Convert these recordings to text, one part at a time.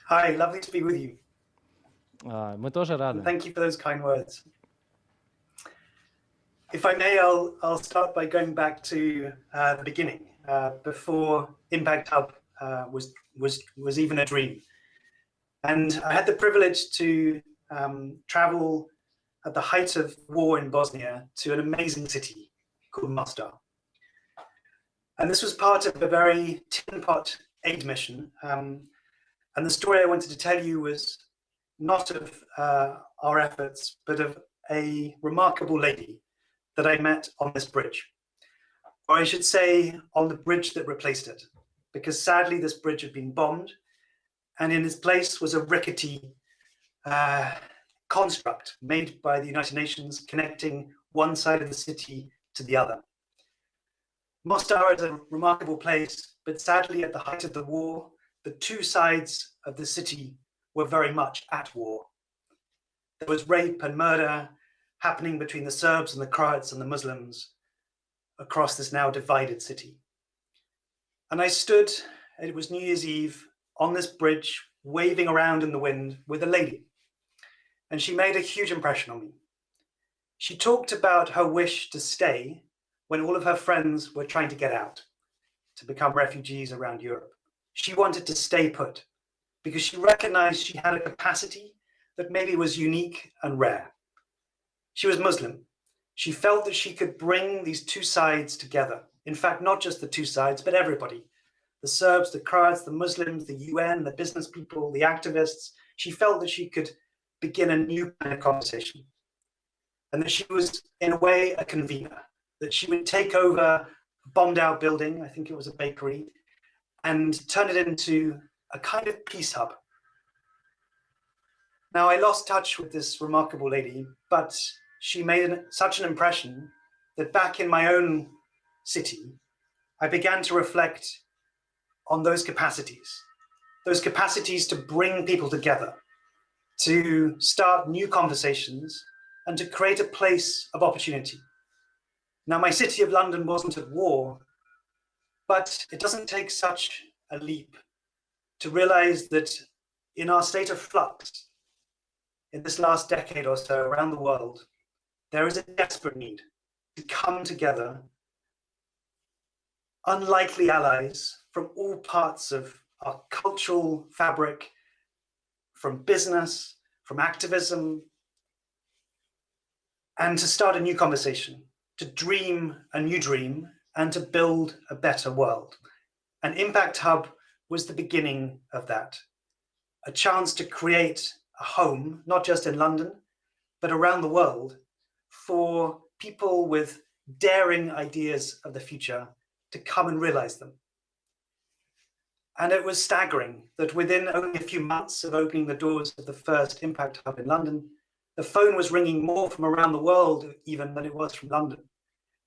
Hi, lovely to be with you. Мы тоже And рады. thank you for those kind words. If I may, I'll start by going back to the beginning, before Impact Hub was even a dream. And I had the privilege to travel at the height of war in Bosnia to an amazing city called Mostar. And this was part of a very tin pot aid mission. And the story I wanted to tell you was not of our efforts, but of a remarkable lady that I met on this bridge. Or I should say, on the bridge that replaced it, because sadly this bridge had been bombed, and in its place was a rickety construct made by the United Nations connecting one side of the city to the other. Mostar is a remarkable place, but sadly at the height of the war, the two sides of the city were very much at war. There was rape and murder happening between the Serbs and the Croats and the Muslims across this now divided city. And I stood, it was New Year's Eve, on this bridge, waving around in the wind with a lady. And she made a huge impression on me. She talked about her wish to stay when all of her friends were trying to get out, to become refugees around Europe. She wanted to stay put because she recognized she had a capacity that maybe was unique and rare. She was Muslim. She felt that she could bring these two sides together. In fact, not just the two sides, but everybody. The Serbs, the Croats, the Muslims, the UN, the business people, the activists. She felt that she could begin a new kind of conversation. And that she was, in a way, a convener. That she would take over a bombed out building, I think it was a bakery, and turn it into a kind of peace hub. Now, I lost touch with this remarkable lady, but she made such an impression that back in my own city, I began to reflect on those capacities to bring people together, to start new conversations, and to create a place of opportunity. Now, my city of London wasn't at war, but it doesn't take such a leap to realize that in our state of flux, in this last decade or so around the world, there is a desperate need to come together, unlikely allies from all parts of our cultural fabric, from business, from activism, and to start a new conversation, to dream a new dream, and to build a better world. And Impact Hub was the beginning of that, a chance to create a home, not just in London, but around the world, for people with daring ideas of the future to come and realize them. And it was staggering that within only a few months of opening the doors of the first Impact Hub in London, the phone was ringing more from around the world even than it was from London.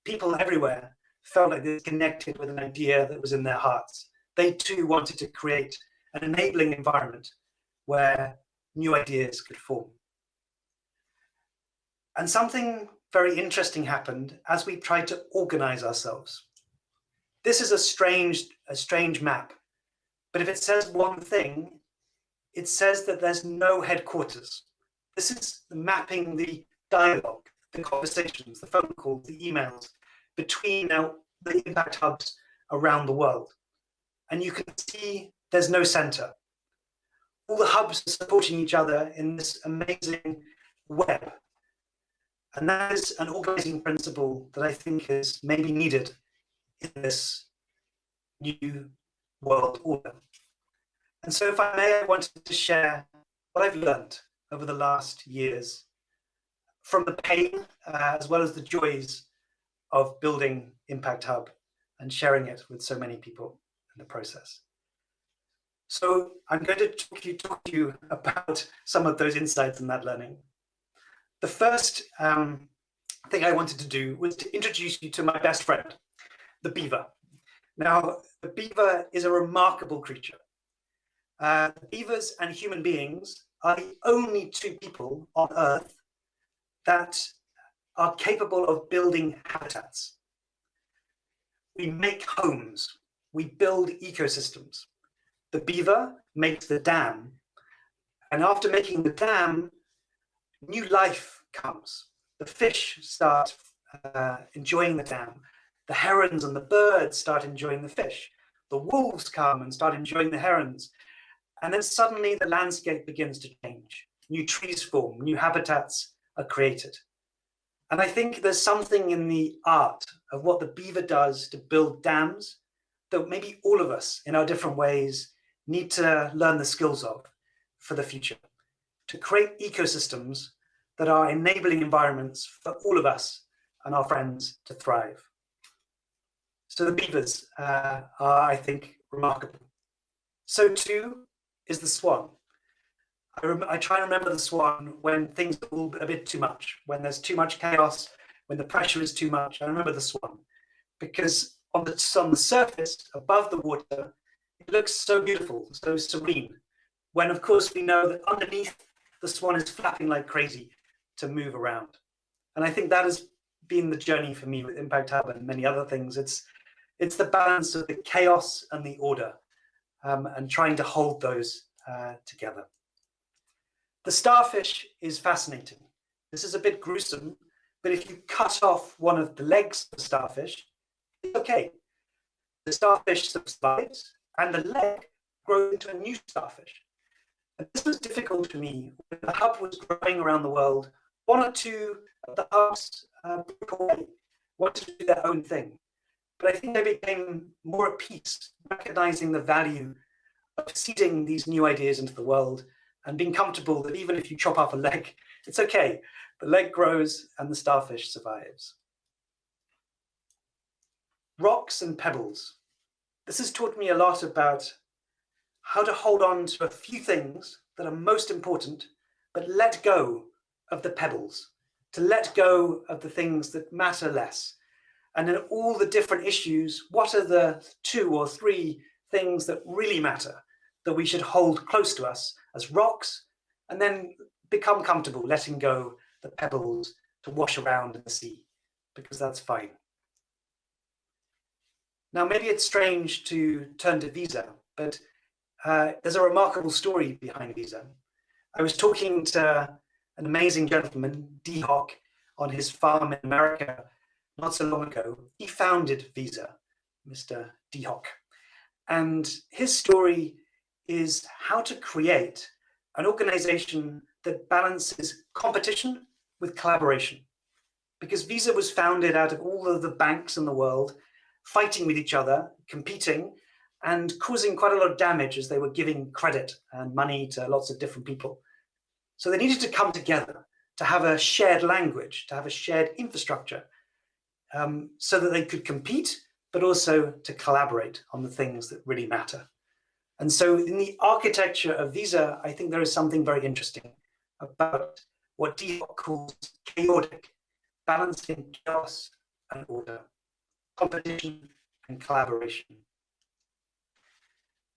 People everywhere felt like they were connected with an idea that was in their hearts. They too wanted to create an enabling environment where new ideas could form. And something very interesting happened as we tried to organize ourselves. This is a strange map, but if it says one thing, it says that there's no headquarters. This is mapping the dialogue, the conversations, the phone calls, the emails between now the impact hubs around the world. And you can see there's no center. All the hubs are supporting each other in this amazing web. And that is an organizing principle that I think is maybe needed in this new world order. And so if I may, I wanted to share what I've learned over the last years from the pain as well as the joys of building Impact Hub and sharing it with so many people in the process. So I'm going to talk to you about some of those insights and that learning. The first thing I wanted to do was to introduce you to my best friend, the beaver. Now, the beaver is a remarkable creature. Beavers and human beings are the only two people on Earth that are capable of building habitats. We make homes, we build ecosystems. The beaver makes the dam, And after making the dam, new life comes. The fish start enjoying the dam. The herons and the birds start enjoying the fish. The wolves come and start enjoying the herons. And then suddenly the landscape begins to change. New trees form, new habitats are created. And I think there's something in the art of what the beaver does to build dams that maybe all of us in our different ways need to learn the skills of for the future, to create ecosystems that are enabling environments for all of us and our friends to thrive. So the beavers are, I think, remarkable. So too is the swan. I try and remember the swan when things are all a bit too much, when there's too much chaos, when the pressure is too much. I remember the swan because on the surface, above the water, it looks so beautiful, so serene. When of course we know that underneath the swan is flapping like crazy to move around. And I think that has been the journey for me with Impact Hub and many other things. It's the balance of the chaos and the order, and trying to hold those together. The starfish is fascinating. This is a bit gruesome, but if you cut off one of the legs of the starfish, it's okay. The starfish survives and the leg grows into a new starfish. And this was difficult for me. When the hub was growing around the world, one or two of the hubs broke away, wanted to do their own thing. But I think I became more at peace, recognizing the value of seeding these new ideas into the world and being comfortable that even if you chop off a leg, it's okay. The leg grows and the starfish survives. Rocks and pebbles. This has taught me a lot about how to hold on to a few things that are most important, but let go of the pebbles, to let go of the things that matter less. And in all the different issues, what are the 2 or 3 things that really matter, that we should hold close to us as rocks, and then become comfortable letting go the pebbles to wash around in the sea, because that's fine. Now, maybe it's strange to turn to Visa, but there's a remarkable story behind Visa. I was talking to an amazing gentleman, D. Hock, on his farm in America not so long ago. He founded Visa, Mr. D. Hock. And his story is how to create an organization that balances competition with collaboration. Because Visa was founded out of all of the banks in the world, fighting with each other, competing, and causing quite a lot of damage as they were giving credit and money to lots of different people. So they needed to come together to have a shared language, to have a shared infrastructure, so that they could compete, but also to collaborate on the things that really matter. And so in the architecture of Visa, I think there is something very interesting about what D. Hock calls chaotic, balancing chaos and order, competition and collaboration.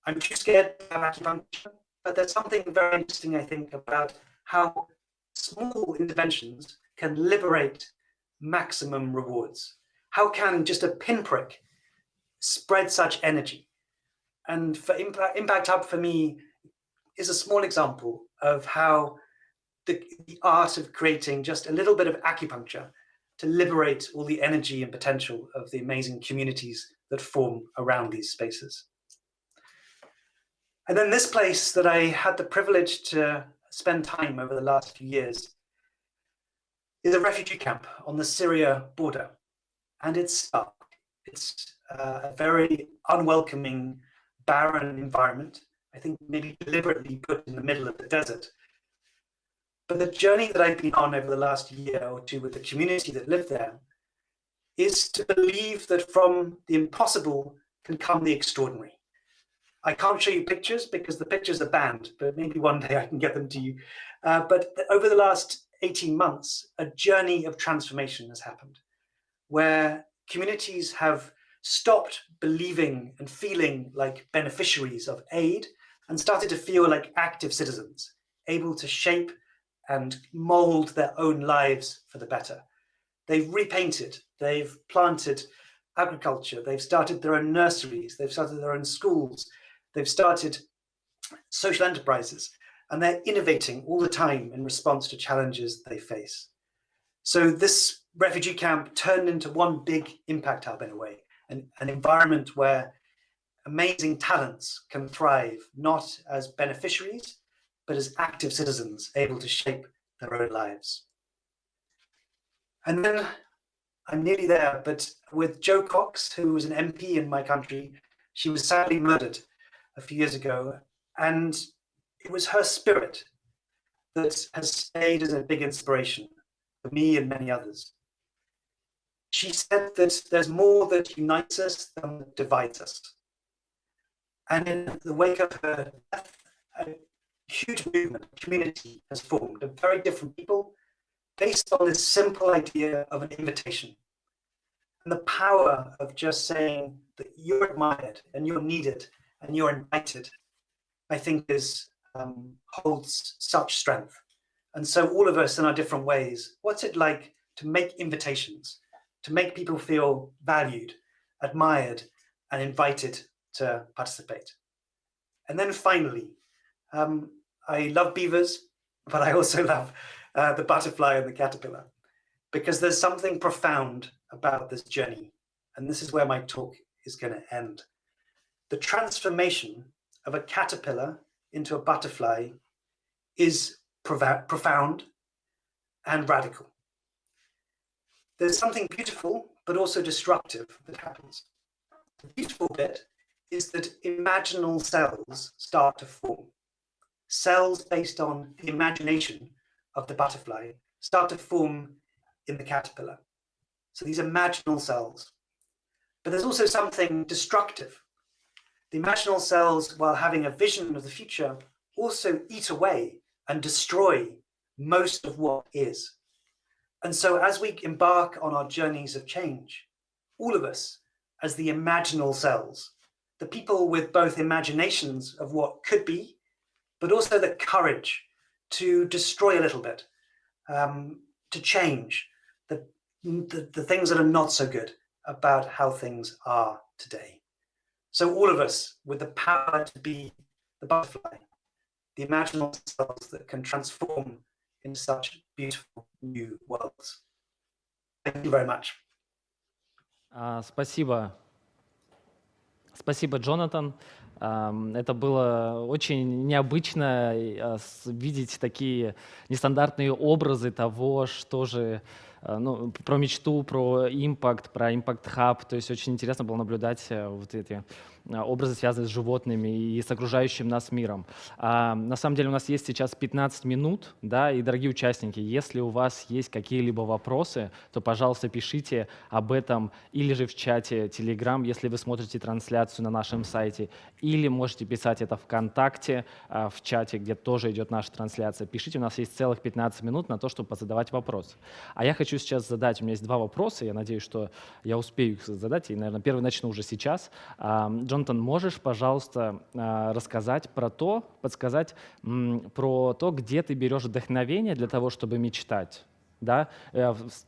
I'm too scared to have acupuncture, but there's something very interesting, I think, about how small interventions can liberate maximum rewards. How can just a pinprick spread such energy? And for Impact Hub, for me, is a small example of how the art of creating just a little bit of acupuncture to liberate all the energy and potential of the amazing communities that form around these spaces. And then this place that I had the privilege to spend time over the last few years is a refugee camp on the Syria border. And it's stark. It's a very unwelcoming, barren environment, I think maybe deliberately put in the middle of the desert. But the journey that I've been on over the last year or two with the community that live there is to believe that from the impossible can come the extraordinary. I can't show you pictures because the pictures are banned, but maybe one day I can get them to you. But over the last 18 months, a journey of transformation has happened where communities have stopped believing and feeling like beneficiaries of aid and started to feel like active citizens, able to shape and mold their own lives for the better. They've repainted, they've planted agriculture, they've started their own nurseries, they've started their own schools, they've started social enterprises, and they're innovating all the time in response to challenges they face. So this refugee camp turned into one big impact hub in a way, an environment where amazing talents can thrive, not as beneficiaries, but as active citizens able to shape their own lives. And then I'm nearly there, but with Jo Cox, who was an MP in my country, she was sadly murdered a few years ago. And it was her spirit that has stayed as a big inspiration for me and many others. She said that there's more that unites us than that divides us. And in the wake of her death, a huge movement, a community has formed of very different people based on this simple idea of an invitation. And the power of just saying that you're admired and you're needed and you're invited, I think holds such strength. And so all of us in our different ways, what's it like to make invitations, to make people feel valued, admired, and invited to participate? And then finally, I love beavers, but I also love the butterfly and the caterpillar, because there's something profound about this journey. And this is where my talk is going to end. The transformation of a caterpillar into a butterfly is profound and radical. There's something beautiful, but also destructive that happens. The beautiful bit is that imaginal cells start to form. Cells based on the imagination of the butterfly start to form in the caterpillar. So these are imaginal cells. But there's also something destructive. The imaginal cells, while having a vision of the future, also eat away and destroy most of what is. And so as we embark on our journeys of change, all of us, as the imaginal cells, the people with both imaginations of what could be, but also the courage to destroy a little bit, to change the things that are not so good about how things are today. So all of us with the power to be the butterfly, the imaginal cells that can transform into such beautiful new worlds. Thank you very much. Спасибо. Спасибо, Джонатан. Это было очень необычно видеть такие нестандартные образы того, что же, про мечту, про импакт, про импакт-хаб. То есть очень интересно было наблюдать вот эти образы, связанные с животными и с окружающим нас миром. На самом деле у нас есть сейчас 15 минут, да, и, дорогие участники, если у вас есть какие-либо вопросы, то, пожалуйста, пишите об этом или же в чате Telegram, если вы смотрите трансляцию на нашем сайте, или можете писать это ВКонтакте, в чате, где тоже идет наша трансляция. Пишите, у нас есть целых 15 минут на то, чтобы позадавать вопросы. А я хочу сейчас задать, у меня есть два вопроса, я надеюсь, что я успею их задать, и, наверное, первый начну уже сейчас. Джонатан, можешь, пожалуйста, рассказать подсказать про то, где ты берешь вдохновение для того, чтобы мечтать? Да?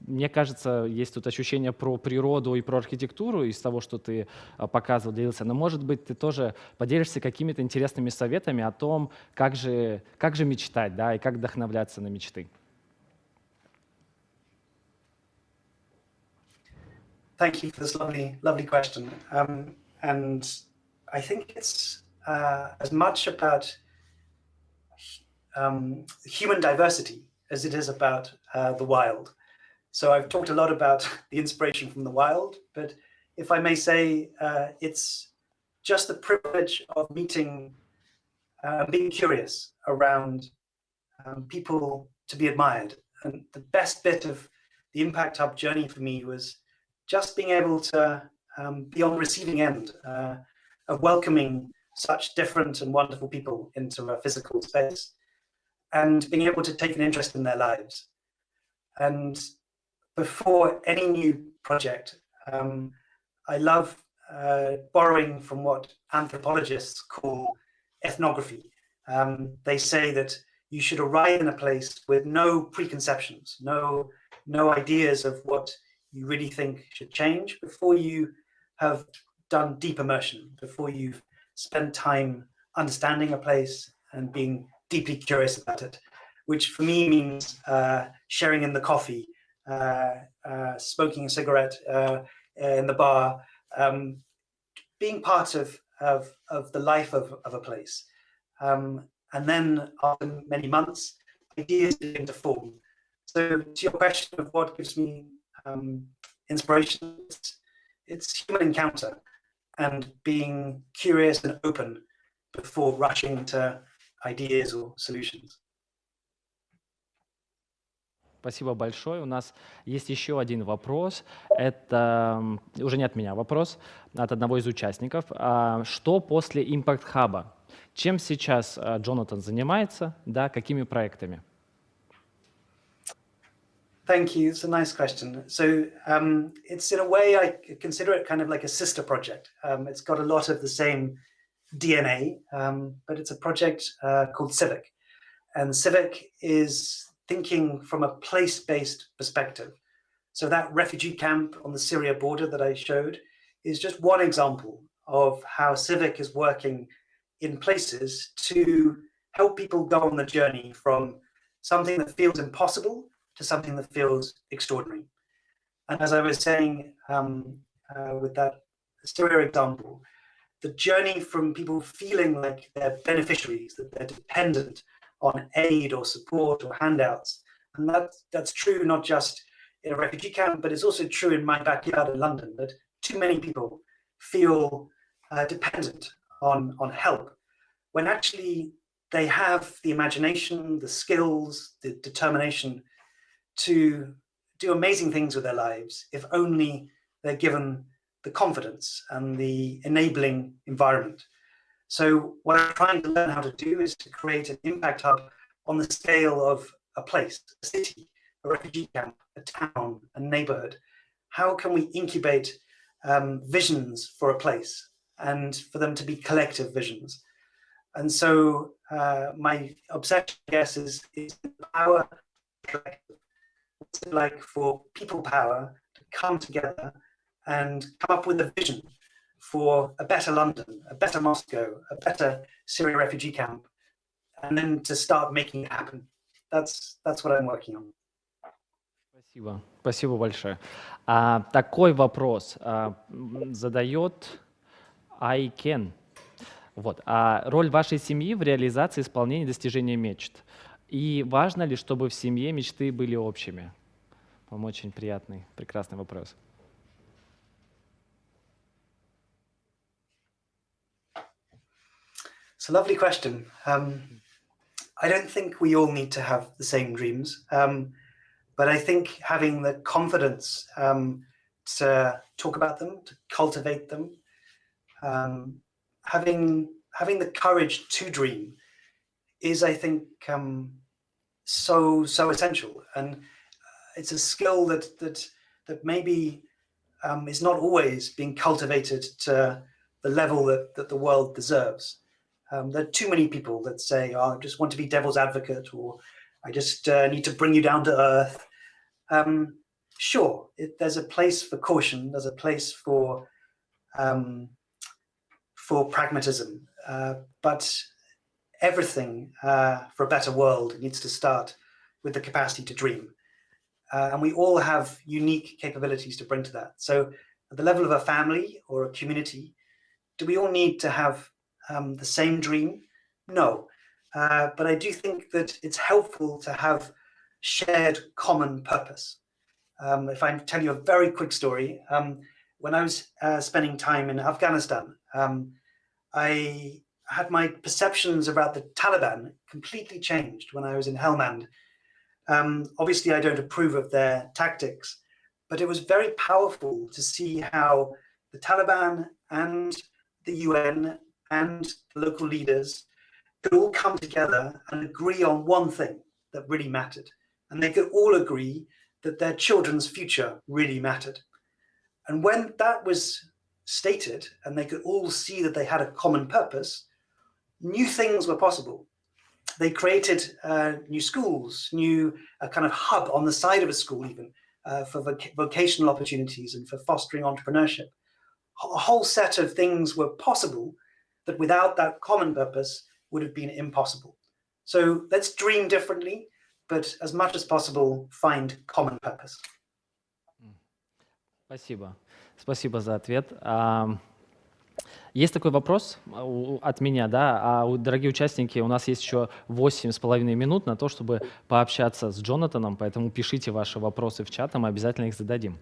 Мне кажется, есть тут ощущение про природу и про архитектуру из того, что ты показывал, делился. Но, может быть, ты тоже поделишься какими-то интересными советами о том, как же мечтать, да, и как вдохновляться на мечты. Thank you for this lovely question. And I think it's as much about human diversity as it is about the wild. So I've talked a lot about the inspiration from the wild, but if I may say, it's just the privilege of meeting, being curious around people to be admired. And the best bit of the Impact Hub journey for me was just being able to be on the receiving end of welcoming such different and wonderful people into a physical space and being able to take an interest in their lives. And before any new project, I love borrowing from what anthropologists call ethnography. They say that you should arrive in a place with no preconceptions, no ideas of what you really think should change before you have done deep immersion, before you've spent time understanding a place and being deeply curious about it, which for me means sharing in the coffee, smoking a cigarette in the bar, being part of the life of a place. And then after many months, ideas begin to form. So to your question of what gives me inspiration, it's human encounter and being curious and open before rushing to ideas or solutions. Спасибо большое. У нас есть еще один вопрос. Это уже не от меня вопрос, а от одного из участников. Что после Impact Hub? Чем сейчас Джонатан занимается? Да, какими проектами? Thank you. It's a nice question. So it's, in a way, I consider it kind of like a sister project. It's got a lot of the same DNA, but it's a project called Civic. And Civic is thinking from a place-based perspective. So that refugee camp on the Syria border that I showed is just one example of how Civic is working in places to help people go on the journey from something that feels impossible to something that feels extraordinary. And as I was saying with that Syria example, the journey from people feeling like they're beneficiaries, that they're dependent on aid or support or handouts. And that's true not just in a refugee camp, but it's also true in my backyard in London, that too many people feel dependent on help, when actually they have the imagination, the skills, the determination to do amazing things with their lives, if only they're given the confidence and the enabling environment. So what I'm trying to learn how to do is to create an impact hub on the scale of a place, a city, a refugee camp, a town, a neighborhood. How can we incubate visions for a place and for them to be collective visions? And so my obsession, I guess, is the power collective. What's it like for people power to come together and come up with a vision for a better London, a better Moscow, a better Syria refugee camp, and then to start making it happen. That's what I'm working on. Спасибо. Спасибо большое. Такой вопрос задает Айкен. Вот. Роль вашей семьи в реализации исполнения и достижения мечт. И важно ли, чтобы в семье мечты были общими? По-моему, очень приятный, прекрасный вопрос. It's a lovely question. I don't think we all need to have the same dreams, but I think having the confidence to talk about them, to cultivate them, having the courage to dream is, I think, so essential, and it's a skill that maybe is not always being cultivated to the level that the world deserves. There are too many people that say, "Oh, I just want to be devil's advocate," or "I just need to bring you down to earth." Sure, there's a place for caution. There's a place for pragmatism, but everything for a better world needs to start with the capacity to dream. And we all have unique capabilities to bring to that. So at the level of a family or a community, do we all need to have the same dream? No. But I do think that it's helpful to have shared common purpose. If I tell you a very quick story, when I was spending time in Afghanistan, I had my perceptions about the Taliban completely changed when I was in Helmand. Obviously, I don't approve of their tactics, but it was very powerful to see how the Taliban and the UN and the local leaders could all come together and agree on one thing that really mattered. And they could all agree that their children's future really mattered. And when that was stated and they could all see that they had a common purpose, new things were possible. They created new schools, a kind of hub on the side of a school even for vocational opportunities and for fostering entrepreneurship. A whole set of things were possible that without that common purpose would have been impossible. So let's dream differently, but as much as possible, find common purpose. Спасибо. Спасибо за ответ. Есть такой вопрос от меня, да, дорогие участники, у нас есть еще 8,5 минут на то, чтобы пообщаться с Джонатаном, поэтому пишите ваши вопросы в чат, мы обязательно их зададим.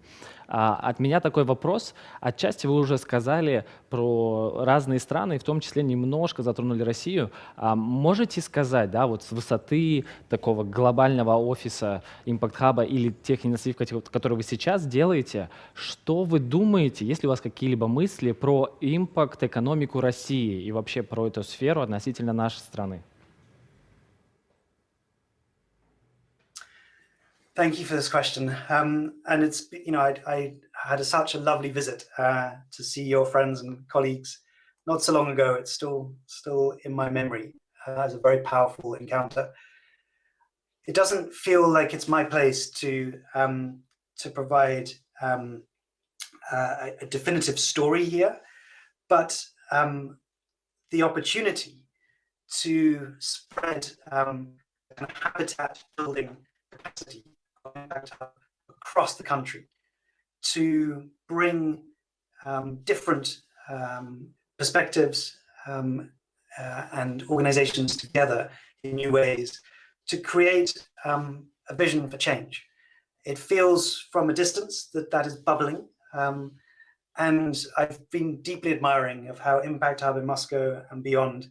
От меня такой вопрос. Отчасти вы уже сказали про разные страны, в том числе немножко затронули Россию. Можете сказать, да, вот с высоты такого глобального офиса Impact Hub или тех инициатив, которые вы сейчас делаете, что вы думаете, есть ли у вас какие-либо мысли про импакт, экономику России и вообще про эту сферу относительно нашей страны? Thank you for this question. And it's, I had such a lovely visit to see your friends and colleagues not so long ago. It's still in my memory as a very powerful encounter. It doesn't feel like it's my place to provide a definitive story here, but the opportunity to spread habitat building capacity across the country, to bring different perspectives and organizations together in new ways, to create a vision for change. It feels from a distance that is bubbling. And I've been deeply admiring of how Impact Hub in Moscow and beyond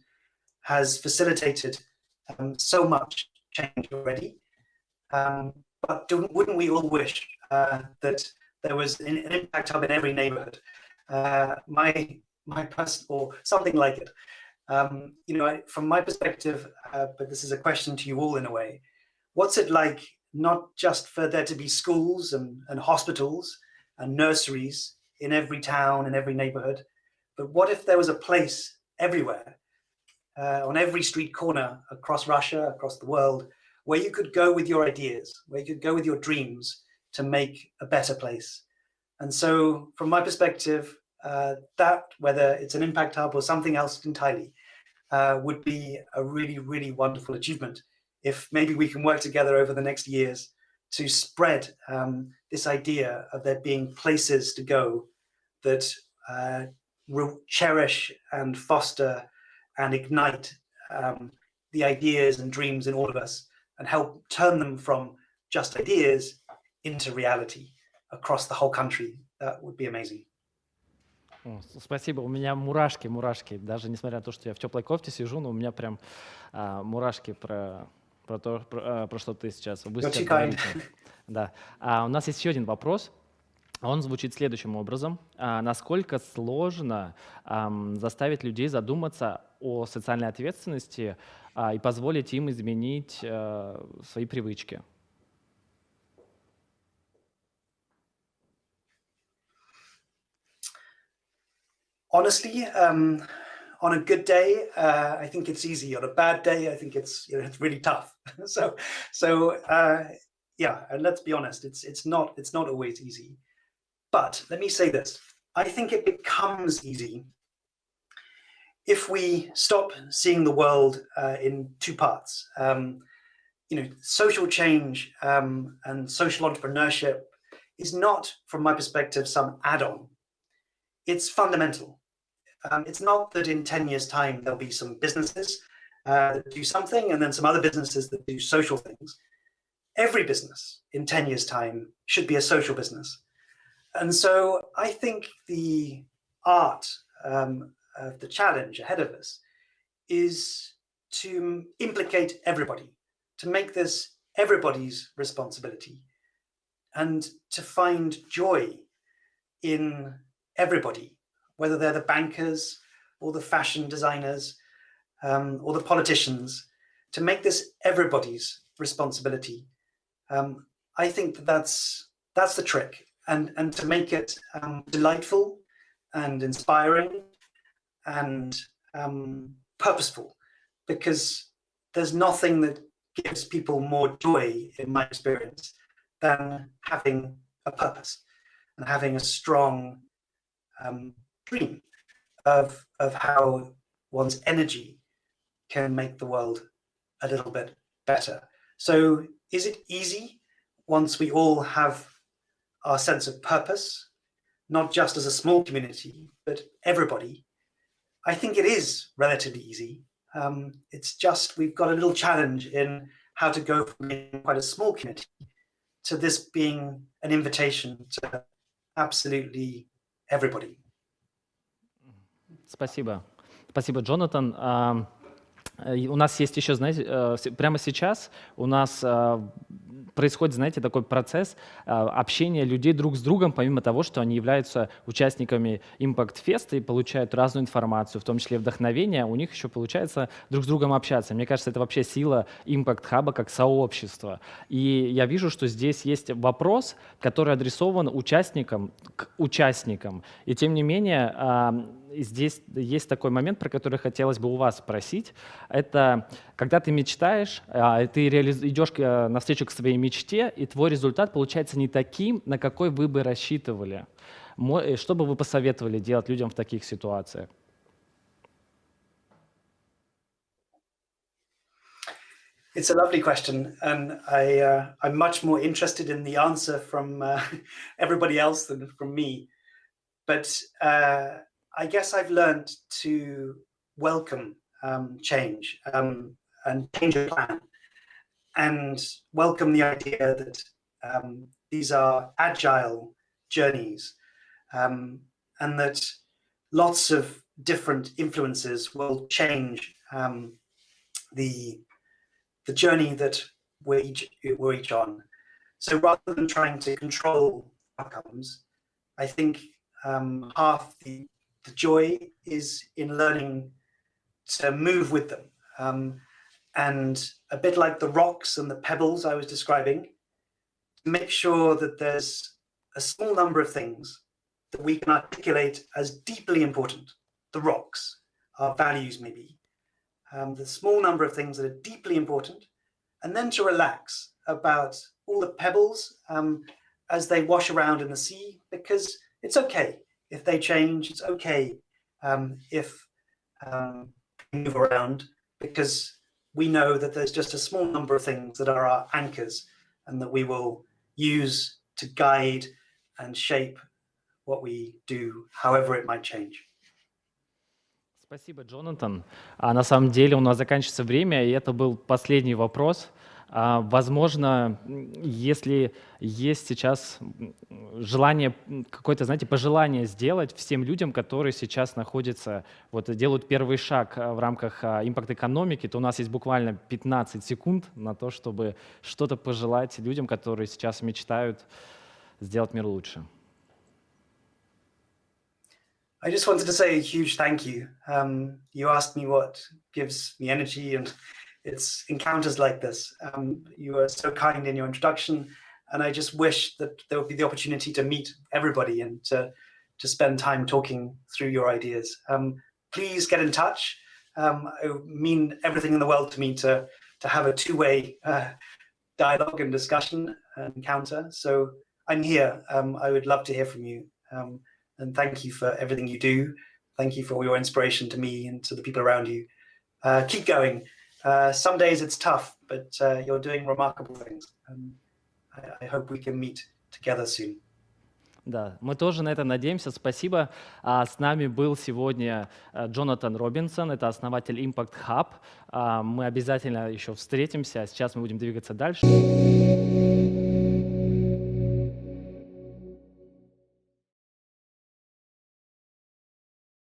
has facilitated so much change already. But wouldn't we all wish that there was an Impact Hub in every neighborhood? My person, or something like it. From my perspective, but this is a question to you all in a way, what's it like not just for there to be schools and hospitals and nurseries in every town and every neighborhood, but what if there was a place everywhere, on every street corner across Russia, across the world, where you could go with your ideas, where you could go with your dreams to make a better place? And so from my perspective, that, whether it's an Impact Hub or something else entirely, would be a really, really wonderful achievement if maybe we can work together over the next years to spread this idea of there being places to go that cherish and foster and ignite the ideas and dreams in all of us and help turn them from just ideas into reality across the whole country. That would be amazing. Спасибо, у меня мурашки, даже несмотря на то, что я в теплой кофте сижу, но у меня прям мурашки про что ты сейчас быстро говорите. Да. У нас есть еще один вопрос. Он звучит следующим образом. Насколько сложно заставить людей задуматься о социальной ответственности и позволить им изменить свои привычки? Honestly, on a good day, I think it's easy. On a bad day, I think it's really tough. So yeah, and let's be honest, it's not always easy. But let me say this: I think it becomes easy if we stop seeing the world in two parts. Social change and social entrepreneurship is not, from my perspective, some add-on. It's fundamental. It's not that in 10 years' time there'll be some businesses that do something and then some other businesses that do social things. Every business in 10 years' time should be a social business. And so I think the art of the challenge ahead of us is to implicate everybody, to make this everybody's responsibility, and to find joy in everybody, whether they're the bankers or the fashion designers or the politicians, to make this everybody's responsibility. I think that's the trick, and to make it delightful and inspiring and purposeful, because there's nothing that gives people more joy, in my experience, than having a purpose and having a strong dream of how one's energy can make the world a little bit better. So is it easy once we all have our sense of purpose, not just as a small community, but everybody? I think it is relatively easy. It's just we've got a little challenge in how to go from being quite a small community to this being an invitation to absolutely everybody. Спасибо. Спасибо, Джонатан. У нас есть еще, знаете, прямо сейчас у нас происходит, знаете, такой процесс общения людей друг с другом, помимо того, что они являются участниками импакт-феста и получают разную информацию, в том числе вдохновение, у них еще получается друг с другом общаться. Мне кажется, это вообще сила импакт-хаба как сообщества. И я вижу, что здесь есть вопрос, который адресован участникам к участникам. И тем не менее, здесь есть такой момент, про который хотелось бы у вас спросить. Это когда ты мечтаешь, ты идешь навстречу к своей мечте, и твой результат получается не таким, на какой вы бы рассчитывали. Что бы вы посоветовали делать людям в таких ситуациях? It's a lovely question, and I'm much more interested in the answer from everybody else than from me. But I guess I've learned to welcome change and change a plan, and welcome the idea that these are agile journeys, and that lots of different influences will change the journey that we're each on. So rather than trying to control outcomes, I think half the joy is in learning to move with them. And a bit like the rocks and the pebbles I was describing, make sure that there's a small number of things that we can articulate as deeply important. The rocks, our values maybe. The small number of things that are deeply important, and then to relax about all the pebbles as they wash around in the sea, because it's okay if they change, it's okay if they move around, because we know that there's just a small number of things that are our anchors and that we will use to guide and shape what we do, however it might change. Спасибо, Джонатан. На самом деле у нас заканчивается время, и это был последний вопрос. Возможно, если есть сейчас желание, какое-то, знаете, пожелание сделать всем людям, которые сейчас находятся, вот делают первый шаг в рамках импакт-экономики, то у нас есть буквально 15 секунд на то, чтобы что-то пожелать людям, которые сейчас мечтают сделать мир лучше. I just wanted to say a huge thank you. You asked me what gives me energy, and it's encounters like this. You were so kind in your introduction, and I just wish that there would be the opportunity to meet everybody and to spend time talking through your ideas. Please get in touch. It would mean everything in the world to me to have a two-way dialogue and discussion and encounter. So I'm here. I would love to hear from you. And thank you for everything you do. Thank you for your inspiration to me and to the people around you. Keep going. Some days it's tough, but you're doing remarkable things. I hope we can meet together soon. Да, мы тоже на это надеемся. Спасибо. С нами был сегодня Джонатан Робинсон, это основатель Impact Hub. Мы обязательно еще встретимся. Сейчас мы будем двигаться дальше.